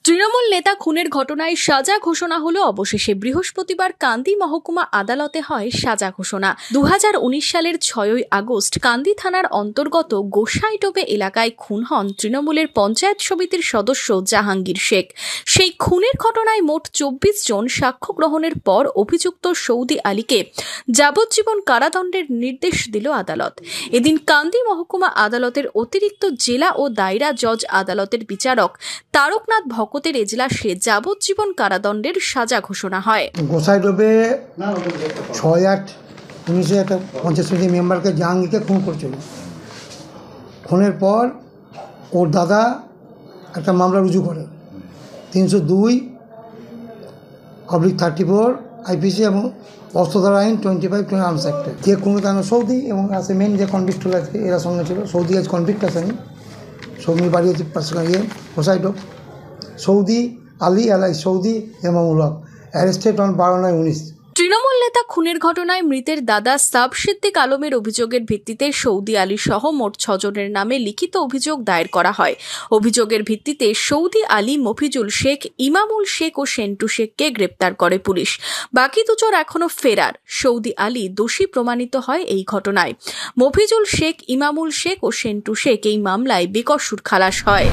তৃণমূল নেতা খুনের ঘটনায় সাজা ঘোষণা হলো। অবশেষে বৃহস্পতিবার কান্দি মহকুমা আদালতে হয় সাজা ঘোষণা। 2019 সালের 6ই আগস্ট কান্দি থানার অন্তর্গত গোসাইডোবে এলাকায় খুন হন তৃণমূলের পঞ্চায়েত সমিতির সদস্য জাহাঙ্গীর শেখ। সেই খুনের ঘটনায় মোট 24 জন সাক্ষ্য গ্রহণের পর অভিযুক্ত সৌদি আলীকে যাবজ্জীবন কারাদণ্ডের নির্দেশ দিল আদালত। এদিন কান্দি মহকুমা আদালতের অতিরিক্ত জেলা ও দায়রা জজ আদালতের বিচারক তারকনাথ ভকতের এজলাসে যাবজ্জীবন কারাদণ্ডের সাজা ঘোষণা হয়। গোসাইডোবে 6/8/19 একটা পঞ্চায়েত সমিতি মেম্বারকে জাহাঙ্গীরকে খুন করেছিল। খুনের পর ওর দাদা একটা মামলা রুজু করে 302/34 আইপিসি এবং অস্ত্রধারা আইন 25 আর্মস অ্যাক্টে। যে খুন কেন সৌদি এবং আছে মেন যে কনভিক্ট আছে এরা সঙ্গে ছিল। সৌদি আজ কনভিক্ট আসেনি, সৌমির বাড়ি হচ্ছে গোসাইডো। সৌদি আলী আলাই Saudi Imamul Haque arrested on 12/9/19। Trinamool নেতা খুনের ঘটনায় মৃতের দাদা সাব সিদ্দিক আলমের অভিযোগের ভিত্তিতে সৌদি আলী সহ মোট 6 জনের নামে লিখিত অভিযোগ দায়ের করা হয়। অভিযোগের ভিত্তিতে সৌদি আলী, মফিজুল শেখ, ইমামুল শেখ ও সেন্টু শেখকে গ্রেপ্তার করে পুলিশ। বাকি দুজন এখনো ফেরার। সৌদি আলী দোষী প্রমাণিত হয় এই ঘটনায়। মফিজুল শেখ, ইমামুল শেখ ও সেন্টু শেখ এই মামলায় বেকসুর খালাস হয়।